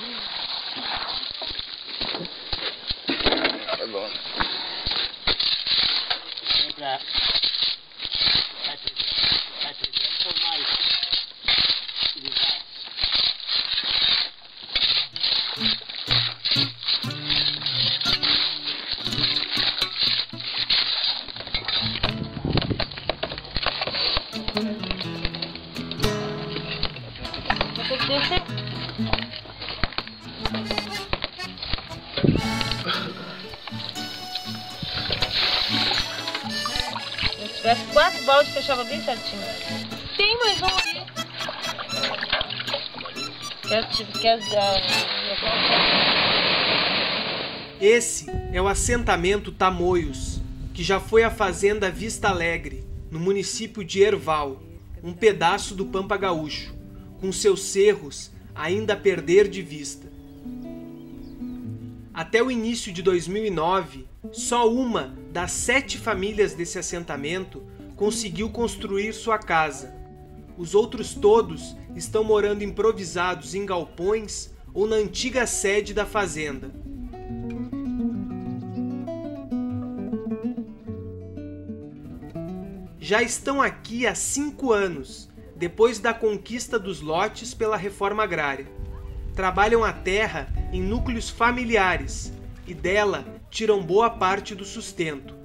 Tá bom. Pra por mais utilizar. Se tivesse 4 baldes, fechava bem certinho. Tem mais um ali. Esse é o assentamento Tamoios, que já foi a fazenda Vista Alegre, no município de Erval, um pedaço do Pampa Gaúcho, com seus cerros ainda a perder de vista. Até o início de 2009, só uma das 7 famílias desse assentamento conseguiu construir sua casa. Os outros todos estão morando improvisados em galpões ou na antiga sede da fazenda. Já estão aqui há 5 anos, depois da conquista dos lotes pela reforma agrária. Trabalham a terra em núcleos familiares e dela tiram boa parte do sustento.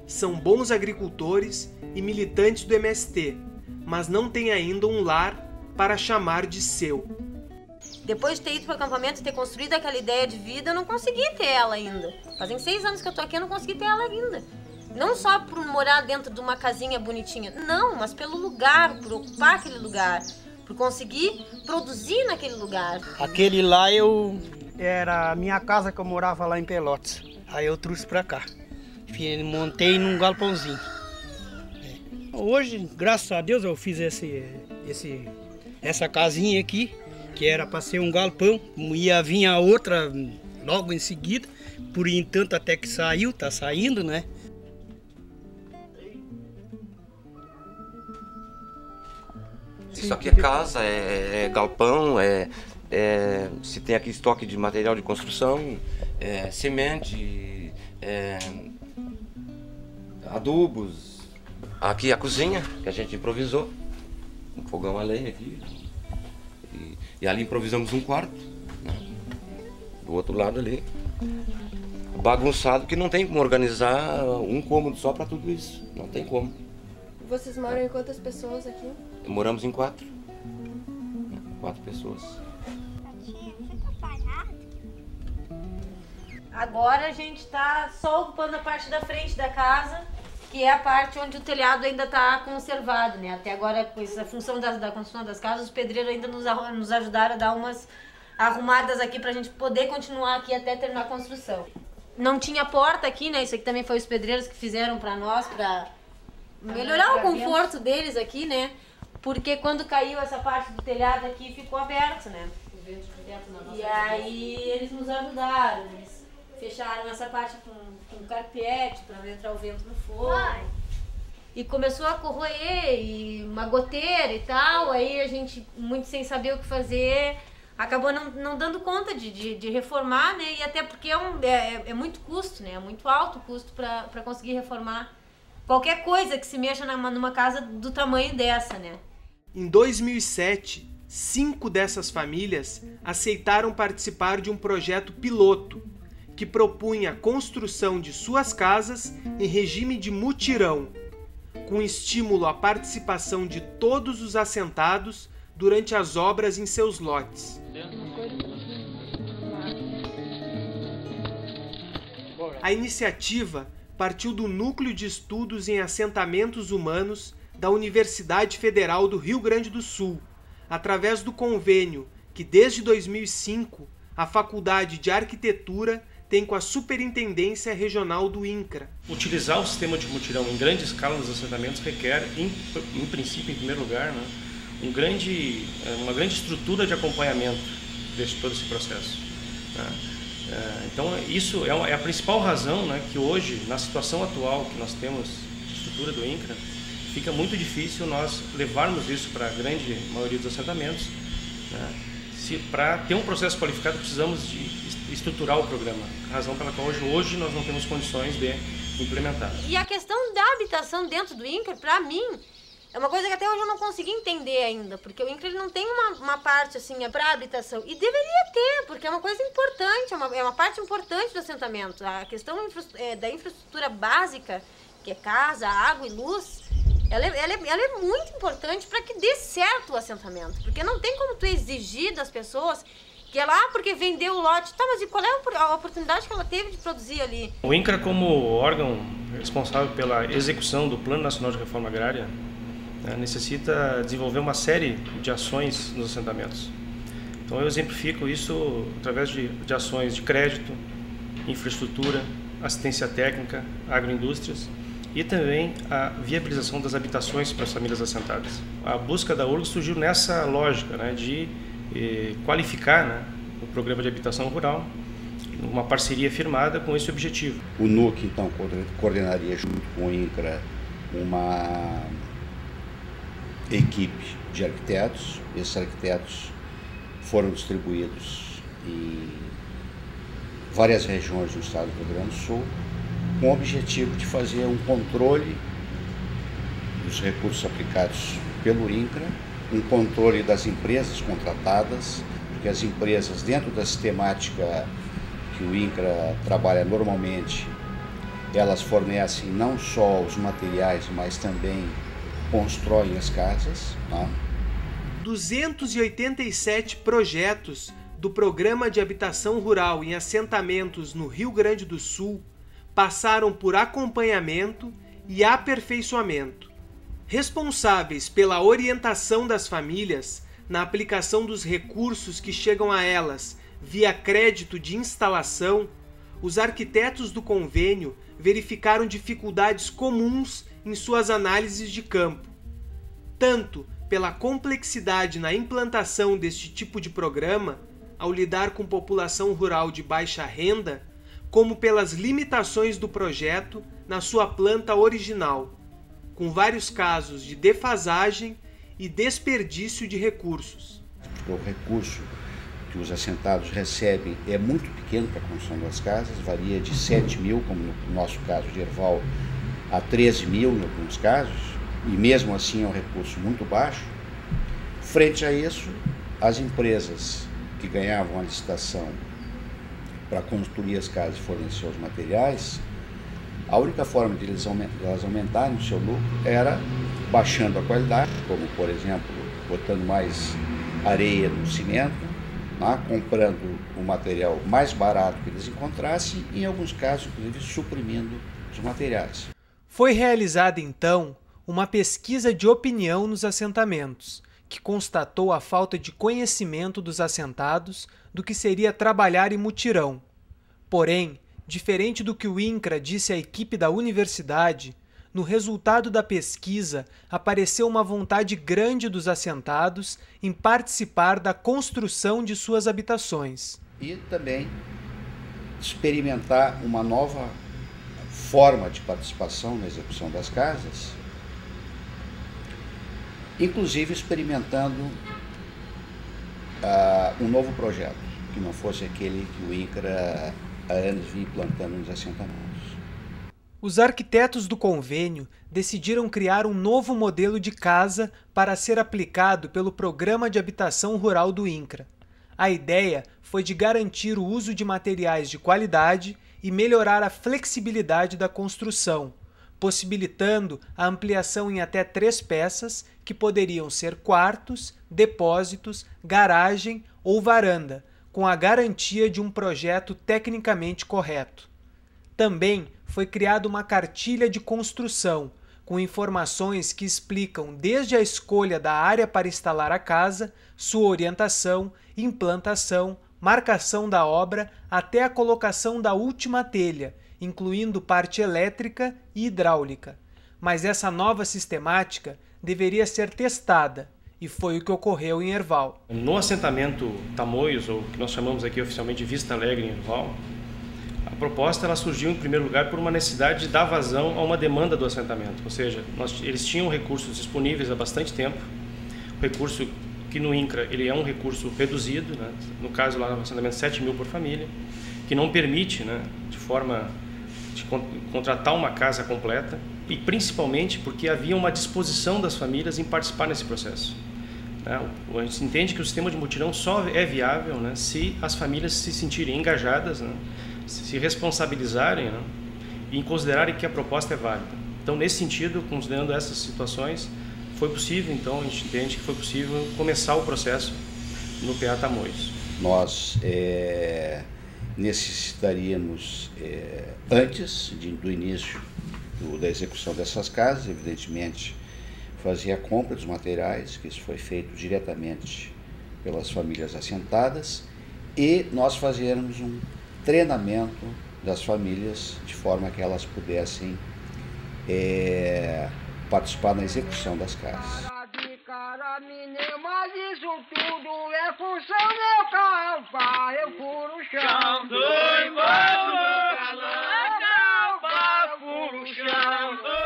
São bons agricultores e militantes do MST, mas não têm ainda um lar para chamar de seu. Depois de ter ido para o acampamento e ter construído aquela ideia de vida, eu não consegui ter ela ainda. Fazem 6 anos que eu tô aqui, eu não consegui ter ela ainda. Não só por morar dentro de uma casinha bonitinha, não, mas pelo lugar, por ocupar aquele lugar, por conseguir produzir naquele lugar. Aquele lá era a minha casa que eu morava lá em Pelotas. Aí eu trouxe pra cá. Montei num galpãozinho. Hoje, graças a Deus, eu fiz essa casinha aqui, que era para ser um galpão. Ia vir a outra logo em seguida. Por entanto, até que saiu, tá saindo, né? Isso aqui é casa, é galpão, se tem aqui estoque de material de construção, semente, adubos. Aqui a cozinha, que a gente improvisou, um fogão a lenha aqui. E ali improvisamos um quarto, né? Do outro lado ali. Bagunçado, que não tem como organizar um cômodo só para tudo isso, não tem como. Vocês moram em quantas pessoas aqui? Moramos em 4. 4 pessoas. Agora a gente está só ocupando a parte da frente da casa, que é a parte onde o telhado ainda está conservado, né? Até agora, com essa função da construção das casas, os pedreiros ainda nos ajudaram a dar umas arrumadas aqui para a gente poder continuar aqui até terminar a construção. Não tinha porta aqui, né? Isso aqui também foi os pedreiros que fizeram para nós, para melhorar o conforto deles aqui, né? Porque quando caiu essa parte do telhado aqui, ficou aberto, né? E aí eles nos ajudaram, eles fecharam essa parte com carpete para entrar o vento no forno. E começou a corroer, e uma goteira e tal, aí a gente, muito sem saber o que fazer, acabou não dando conta de reformar, né? E até porque é muito custo, né? É muito alto o custo para conseguir reformar qualquer coisa que se mexa numa casa do tamanho dessa, né? Em 2007, 5 dessas famílias aceitaram participar de um projeto piloto que propunha a construção de suas casas em regime de mutirão, com estímulo à participação de todos os assentados durante as obras em seus lotes. A iniciativa partiu do Núcleo de Estudos em Assentamentos Humanos da Universidade Federal do Rio Grande do Sul, através do convênio que, desde 2005, a Faculdade de Arquitetura tem com a Superintendência Regional do INCRA. Utilizar o sistema de mutirão em grande escala nos assentamentos requer, em princípio, em primeiro lugar, né, uma grande estrutura de acompanhamento de todo esse processo, né? Então, isso é a principal razão, né, que hoje, na situação atual que nós temos de estrutura do INCRA, fica muito difícil nós levarmos isso para a grande maioria dos assentamentos, né, para ter um processo qualificado, precisamos de estruturar o programa, razão pela qual hoje nós não temos condições de implementar. E a questão da habitação dentro do INCRA, para mim, é uma coisa que até hoje eu não consegui entender ainda, porque o INCRA ele não tem uma parte assim para habitação, e deveria ter, porque é uma coisa importante, é uma parte importante do assentamento. A questão da infraestrutura básica, que é casa, água e luz, ela é muito importante para que dê certo o assentamento, porque não tem como tu exigir das pessoas que ela, porque vendeu o lote, tá, mas e qual é a oportunidade que ela teve de produzir ali? O INCRA, como órgão responsável pela execução do Plano Nacional de Reforma Agrária, necessita desenvolver uma série de ações nos assentamentos. Então eu exemplifico isso através de ações de crédito, infraestrutura, assistência técnica, agroindústrias e também a viabilização das habitações para as famílias assentadas. A busca da URGS surgiu nessa lógica, né, de qualificar, né, o programa de habitação rural, uma parceria firmada com esse objetivo. O NUC, então, coordenaria junto com o INCRA uma equipe de arquitetos. Esses arquitetos foram distribuídos em várias regiões do estado do Rio Grande do Sul, com o objetivo de fazer um controle dos recursos aplicados pelo INCRA, um controle das empresas contratadas, porque as empresas, dentro da sistemática que o INCRA trabalha normalmente, elas fornecem não só os materiais, mas também constroem as casas. 287 projetos do Programa de Habitação Rural em assentamentos no Rio Grande do Sul passaram por acompanhamento e aperfeiçoamento. Responsáveis pela orientação das famílias na aplicação dos recursos que chegam a elas via crédito de instalação, os arquitetos do convênio verificaram dificuldades comuns em suas análises de campo, tanto pela complexidade na implantação deste tipo de programa, ao lidar com população rural de baixa renda, como pelas limitações do projeto na sua planta original, com vários casos de defasagem e desperdício de recursos. O recurso que os assentados recebem é muito pequeno para a construção das casas, varia de 7 mil, como no nosso caso de Herval, a 13 mil em alguns casos, e mesmo assim é um recurso muito baixo. Frente a isso, as empresas que ganhavam a licitação para construir as casas e fornecer os materiais, a única forma de elas aumentarem o seu lucro era baixando a qualidade, como por exemplo, botando mais areia no cimento, comprando o material mais barato que eles encontrassem e em alguns casos, inclusive, suprimindo os materiais. Foi realizada então uma pesquisa de opinião nos assentamentos, que constatou a falta de conhecimento dos assentados do que seria trabalhar em mutirão. Porém, diferente do que o INCRA disse à equipe da universidade, no resultado da pesquisa apareceu uma vontade grande dos assentados em participar da construção de suas habitações. E também experimentar uma nova forma de participação na execução das casas, inclusive experimentando um novo projeto, que não fosse aquele que o INCRA há anos vinha implantando nos assentamentos. Os arquitetos do convênio decidiram criar um novo modelo de casa para ser aplicado pelo Programa de Habitação Rural do INCRA. A ideia foi de garantir o uso de materiais de qualidade e melhorar a flexibilidade da construção, possibilitando a ampliação em até 3 peças, que poderiam ser quartos, depósitos, garagem ou varanda, com a garantia de um projeto tecnicamente correto. Também foi criada uma cartilha de construção, com informações que explicam desde a escolha da área para instalar a casa, sua orientação, implantação, marcação da obra, até a colocação da última telha, incluindo parte elétrica e hidráulica. Mas essa nova sistemática deveria ser testada, e foi o que ocorreu em Herval. No assentamento Tamoios, ou que nós chamamos aqui oficialmente de Vista Alegre em Herval, a proposta ela surgiu em primeiro lugar por uma necessidade de dar vazão a uma demanda do assentamento, ou seja, eles tinham recursos disponíveis há bastante tempo, recurso que no INCRA ele é um recurso reduzido, né? No caso lá no assentamento 7.000 por família, que não permite, né, de forma de contratar uma casa completa, e principalmente porque havia uma disposição das famílias em participar nesse processo. A gente entende que o sistema de mutirão só é viável, né, se as famílias se sentirem engajadas, né, se responsabilizarem, né, e considerarem que a proposta é válida. Então, nesse sentido, considerando essas situações, foi possível, então, a gente entende que foi possível começar o processo no PA Tamoios. Nós necessitaríamos, antes do início da execução dessas casas, evidentemente, fazer a compra dos materiais, que isso foi feito diretamente pelas famílias assentadas, e nós fazermos um treinamento das famílias de forma que elas pudessem participar na execução das casas.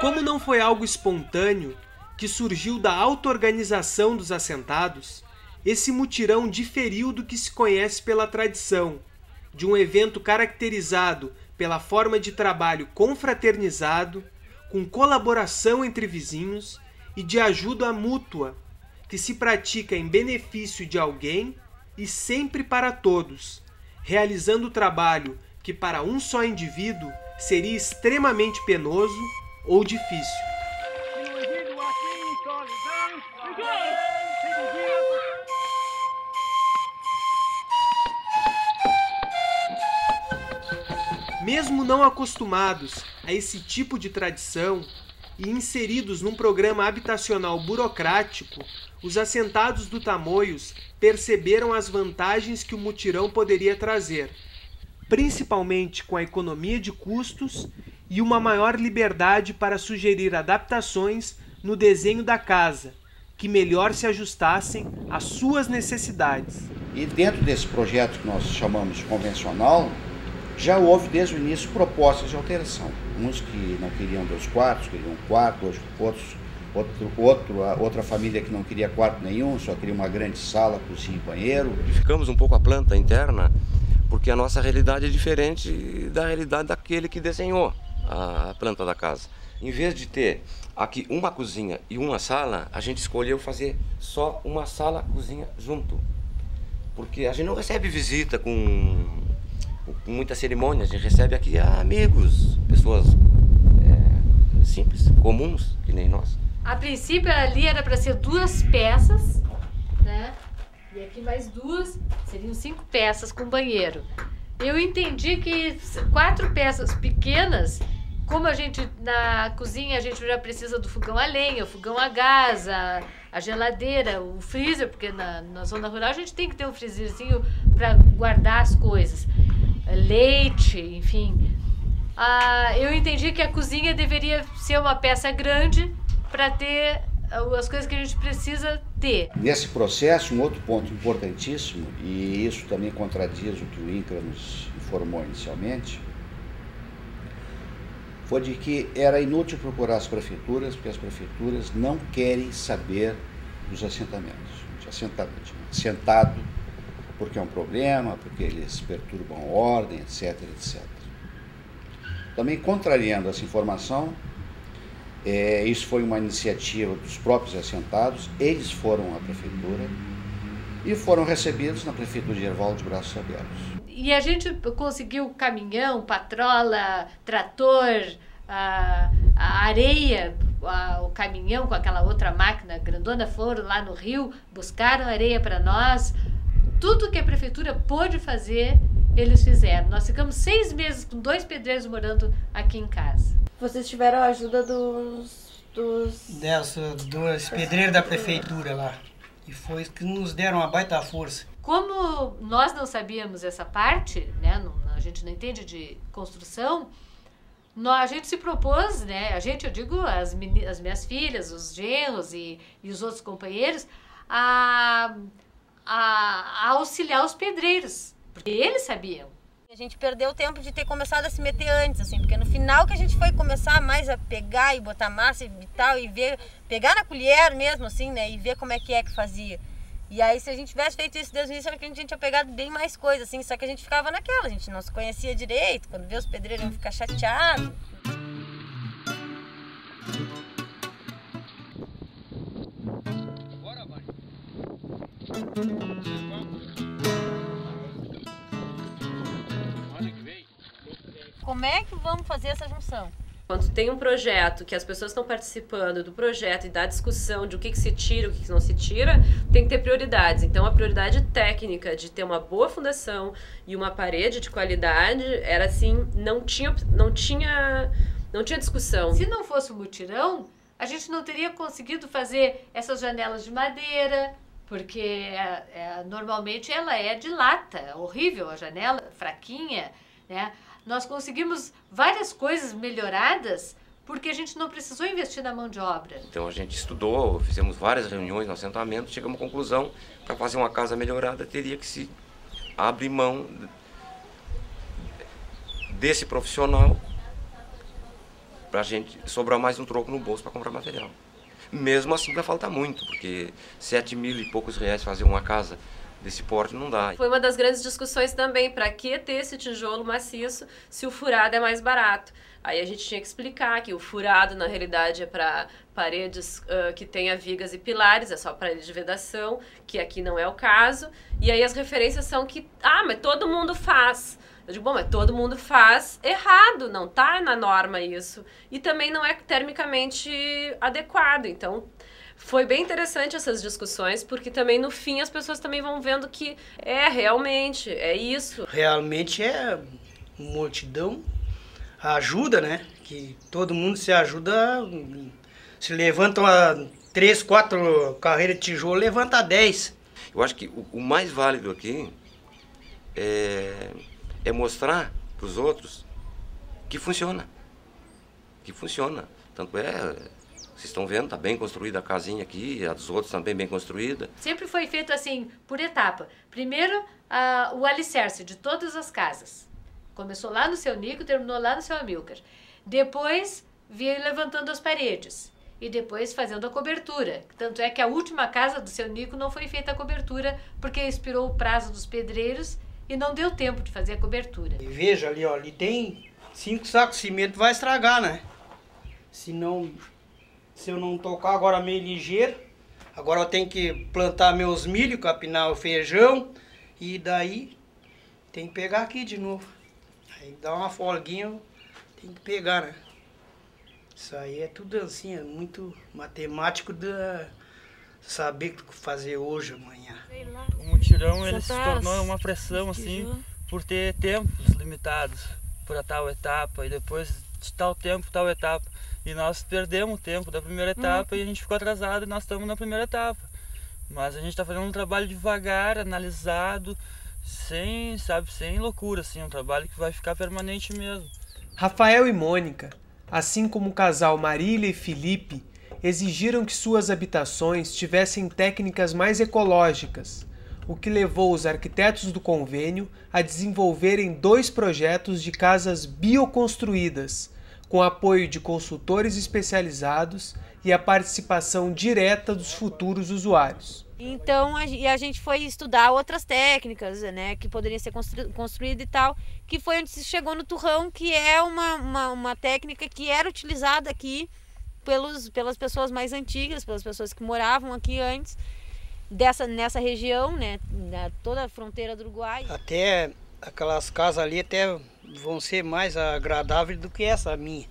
Como não foi algo espontâneo, que surgiu da auto-organização dos assentados, esse mutirão diferiu do que se conhece pela tradição, de um evento caracterizado pela forma de trabalho confraternizado, com colaboração entre vizinhos e de ajuda mútua, que se pratica em benefício de alguém e sempre para todos, realizando o trabalho que para um só indivíduo seria extremamente penoso ou difícil. Mesmo não acostumados a esse tipo de tradição e inseridos num programa habitacional burocrático, os assentados do Tamoios perceberam as vantagens que o mutirão poderia trazer, principalmente com a economia de custos e uma maior liberdade para sugerir adaptações no desenho da casa, que melhor se ajustassem às suas necessidades. E dentro desse projeto que nós chamamos de convencional, já houve desde o início propostas de alteração. Uns que não queriam 2 quartos, queriam 1 quarto, outra família que não queria quarto nenhum, só queria uma grande sala, cozinha e banheiro. Modificamos um pouco a planta interna, porque a nossa realidade é diferente da realidade daquele que desenhou a planta da casa. Em vez de ter aqui uma cozinha e uma sala, a gente escolheu fazer só uma sala, cozinha junto. Porque a gente não recebe visita com muita cerimônia, a gente recebe aqui amigos, pessoas simples, comuns, que nem nós. A princípio ali era para ser 2 peças, né? E aqui mais 2, seriam 5 peças com banheiro. Eu entendi que 4 peças pequenas, como a gente na cozinha a gente já precisa do fogão a lenha, o fogão a gás, a geladeira, o freezer, porque na zona rural a gente tem que ter um freezerzinho para guardar as coisas. Leite, enfim. Eu entendi que a cozinha deveria ser uma peça grande para ter as coisas que a gente precisa ter. Nesse processo, um outro ponto importantíssimo, e isso também contradiz o que o INCRA nos informou inicialmente, foi de que era inútil procurar as prefeituras, porque as prefeituras não querem saber dos assentamentos. Assentado porque é um problema, porque eles perturbam a ordem, etc, etc. Também contrariando essa informação, isso foi uma iniciativa dos próprios assentados, eles foram à prefeitura e foram recebidos na prefeitura de Erval de braços abertos. E a gente conseguiu caminhão, patrola, trator, a areia, o caminhão com aquela outra máquina grandona, foram lá no rio, buscaram areia para nós. Tudo que a prefeitura pôde fazer, eles fizeram. Nós ficamos 6 meses com 2 pedreiros morando aqui em casa. Vocês tiveram a ajuda dos pedreiros da prefeitura lá. E foi que nos deram uma baita força. Como nós não sabíamos essa parte, né, a gente não entende de construção, a gente se propôs, né, eu digo as minhas filhas, os genros e os outros companheiros, a auxiliar os pedreiros, porque eles sabiam. A gente perdeu o tempo de ter começado a se meter antes, assim, porque no final que a gente foi começar mais a pegar e botar massa e tal, e ver, pegar na colher mesmo, assim, né, e ver como é que fazia. E aí, se a gente tivesse feito isso desde o início, era que a gente tinha pegado bem mais coisa, assim, só que a gente ficava naquela, a gente não se conhecia direito, quando vê os pedreiros iam ficar chateados. Como é que vamos fazer essa junção? Quando tem um projeto que as pessoas estão participando do projeto e da discussão de o que se tira, o que não se tira, tem que ter prioridades. Então, a prioridade técnica de ter uma boa fundação e uma parede de qualidade era assim, não tinha discussão. Se não fosse o mutirão, a gente não teria conseguido fazer essas janelas de madeira, porque normalmente ela é de lata, é horrível a janela, fraquinha, né? Nós conseguimos várias coisas melhoradas porque a gente não precisou investir na mão de obra. Então a gente estudou, fizemos várias reuniões no assentamento, chegamos à conclusão, para fazer uma casa melhorada teria que se abrir mão desse profissional para a gente sobrar mais um troco no bolso para comprar material. Mesmo assim vai faltar muito, porque 7.000 e poucos reais fazer uma casa desse porte não dá. Foi uma das grandes discussões também, para que ter esse tijolo maciço se o furado é mais barato. Aí a gente tinha que explicar que o furado na realidade é para paredes que tenha vigas e pilares, é só parede de vedação, que aqui não é o caso. E aí as referências são que, mas todo mundo faz. Eu digo, bom, mas todo mundo faz errado, não tá na norma isso. E também não é termicamente adequado, então foi bem interessante essas discussões, porque também no fim as pessoas também vão vendo que realmente, é isso. Realmente é multidão, ajuda, né? Que todo mundo se ajuda, se levantam 3, 4 carreiras de tijolo, levanta 10. Eu acho que o mais válido aqui é mostrar para os outros que funciona. Que funciona. Tanto vocês estão vendo, está bem construída a casinha aqui, a dos outros também bem construída. Sempre foi feito assim, por etapa. Primeiro, o alicerce de todas as casas. Começou lá no seu Nico, terminou lá no seu Amilcar. Depois, veio levantando as paredes. E depois fazendo a cobertura. Tanto é que a última casa do seu Nico não foi feita a cobertura, porque expirou o prazo dos pedreiros e não deu tempo de fazer a cobertura. E veja ali, ó, ali tem 5 sacos de cimento, vai estragar, né? Se eu não tocar agora meio ligeiro, agora eu tenho que plantar meus milho, capinar o feijão, e daí tem que pegar aqui de novo. Aí dá uma folguinha, tem que pegar, né? Isso aí é tudo assim, é muito matemático de saber o que fazer hoje, amanhã. O mutirão ele se tornou uma pressão assim, por ter tempos limitados para tal etapa e depois de tal tempo, tal etapa. E nós perdemos o tempo da primeira etapa e a gente ficou atrasado e nós estamos na primeira etapa. Mas a gente está fazendo um trabalho devagar, analisado, sem loucura, assim, um trabalho que vai ficar permanente mesmo. Rafael e Mônica, assim como o casal Marília e Felipe, exigiram que suas habitações tivessem técnicas mais ecológicas, o que levou os arquitetos do convênio a desenvolverem 2 projetos de casas bioconstruídas, com apoio de consultores especializados e a participação direta dos futuros usuários. Então a gente foi estudar outras técnicas, né, que poderiam ser construídas e tal, que foi onde se chegou no turrão, que é uma técnica que era utilizada aqui pelas pessoas mais antigas, pelas pessoas que moravam aqui antes, nessa região, né, toda a fronteira do Uruguai. Até aquelas casas ali até vão ser mais agradáveis do que essa minha.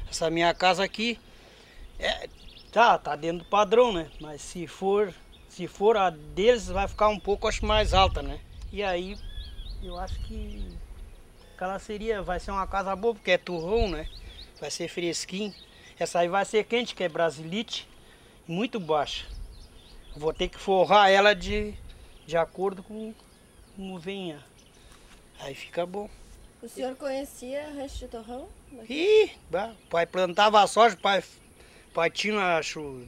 Essa minha casa aqui tá dentro do padrão, né? Mas se for a deles vai ficar um pouco, acho, mais alta, né? E aí eu acho que ela vai ser uma casa boa, porque é turrão, né? Vai ser fresquinho. Essa aí vai ser quente, que é brasilite, muito baixa. Vou ter que forrar ela de acordo com como venha. Aí fica bom. O senhor conhecia Rancho de Torrão? Ih, o pai plantava soja, o pai tinha, acho,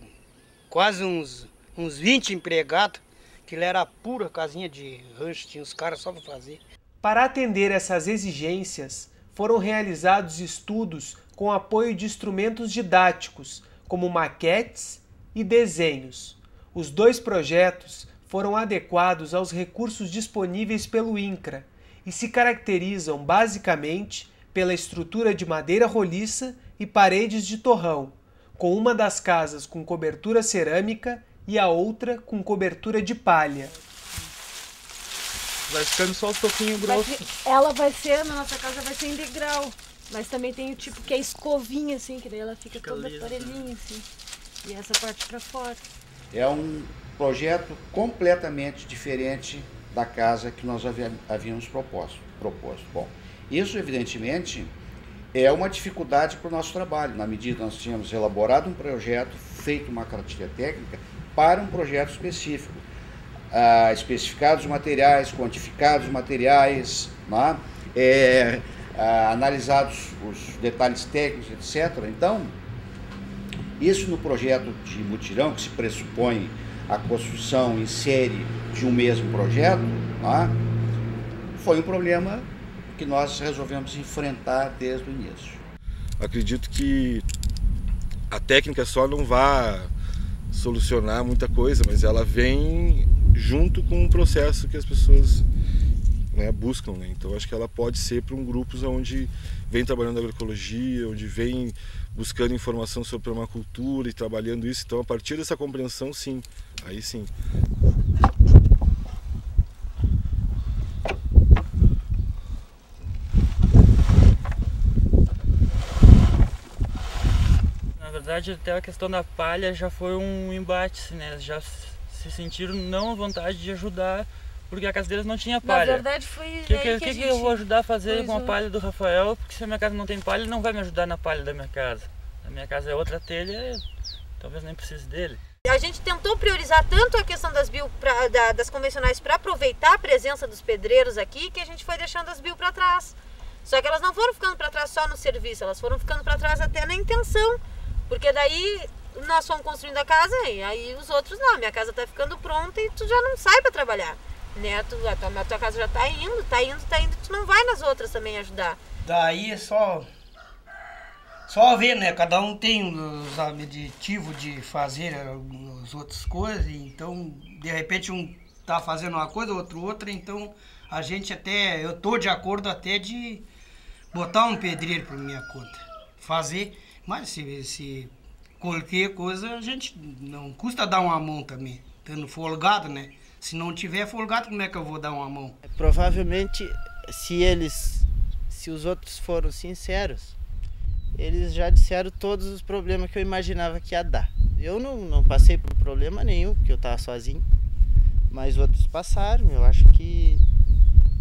quase uns 20 empregados, que ele era pura casinha de rancho, tinha os caras só para fazer. Para atender essas exigências, foram realizados estudos com apoio de instrumentos didáticos, como maquetes e desenhos. Os 2 projetos foram adequados aos recursos disponíveis pelo INCRA e se caracterizam basicamente pela estrutura de madeira roliça e paredes de torrão, com uma das casas com cobertura cerâmica e a outra com cobertura de palha. Vai ficando só o toquinho grosso. Ela vai ser, na nossa casa vai ser em degrau, mas também tem o tipo que é escovinha, assim, que daí ela fica toda aparelhinha, assim, e essa parte para fora. É um projeto completamente diferente da casa que nós havíamos proposto. Bom, isso evidentemente é uma dificuldade para o nosso trabalho, na medida que nós tínhamos elaborado um projeto, feito uma cartilha técnica para um projeto específico. Especificados os materiais, quantificados os materiais, né? Analisados os detalhes técnicos, etc. Então, isso no projeto de mutirão, que se pressupõe a construção em série de um mesmo projeto, né? Foi um problema que nós resolvemos enfrentar desde o início. Acredito que a técnica só não vai solucionar muita coisa, mas ela vem junto com o processo que as pessoas, né, buscam, né? Então acho que ela pode ser para um grupo onde vem trabalhando agroecologia, onde vem buscando informação sobre permacultura e trabalhando isso. Então a partir dessa compreensão, sim, aí sim. Na verdade, até a questão da palha já foi um embate, né? Já se sentiram não à vontade de ajudar, porque a casa deles não tinha palha. Na verdade foi O que eu vou ajudar a fazer com a palha do Rafael? Porque se a minha casa não tem palha, ele não vai me ajudar na palha da minha casa. A minha casa é outra telha, talvez nem precise dele. A gente tentou priorizar tanto a questão das das convencionais para aproveitar a presença dos pedreiros aqui, que a gente foi deixando as bio para trás. Só que elas não foram ficando para trás só no serviço, elas foram ficando para trás até na intenção. Porque daí nós fomos construindo a casa e aí os outros não, minha casa tá ficando pronta e tu já não sai para trabalhar, né? A tua casa já tá indo, tu não vai nas outras também ajudar. Daí é só ver, né? Cada um tem os objetivos de fazer as outras coisas, então de repente um tá fazendo uma coisa, outro outra, então a gente até, eu tô de acordo até de botar um pedreiro por minha conta, fazer, mas se qualquer coisa a gente não custa dar uma mão também, estando folgado, né? Se não tiver folgado, como é que eu vou dar uma mão? Provavelmente, se os outros foram sinceros, eles já disseram todos os problemas que eu imaginava que ia dar. Eu não passei por problema nenhum, porque eu estava sozinho, mas outros passaram. Eu acho que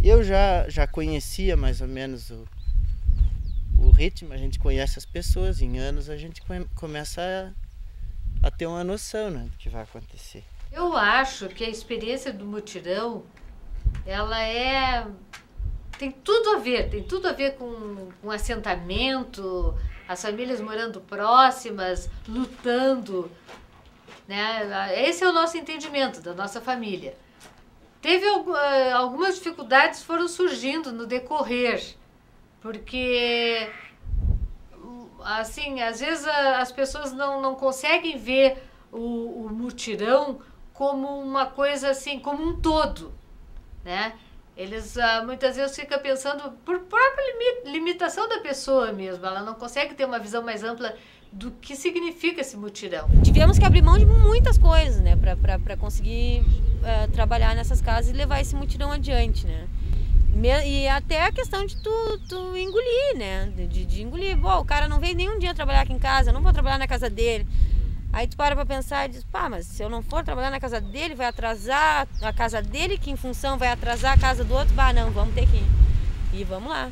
eu já conhecia mais ou menos o ritmo, a gente conhece as pessoas, em anos a gente começa a ter uma noção, né, do que vai acontecer. Eu acho que a experiência do mutirão, ela tem tudo a ver com assentamento, as famílias morando próximas, lutando, né? Esse é o nosso entendimento da nossa família. Teve algumas dificuldades foram surgindo no decorrer, porque assim, às vezes as pessoas não conseguem ver o mutirão como uma coisa assim, como um todo, né? Eles muitas vezes ficam pensando por própria limitação da pessoa mesmo, ela não consegue ter uma visão mais ampla do que significa esse mutirão. Tivemos que abrir mão de muitas coisas, né, para conseguir trabalhar nessas casas e levar esse mutirão adiante, né? E até a questão de tu engolir, né? De engolir. Bom, o cara não veio nenhum dia trabalhar aqui em casa, eu não vou trabalhar na casa dele. Aí tu para pra pensar e diz, pá, mas se eu não for trabalhar na casa dele, vai atrasar a casa dele, que em função vai atrasar a casa do outro. Bah, não, vamos ter que ir. E vamos lá.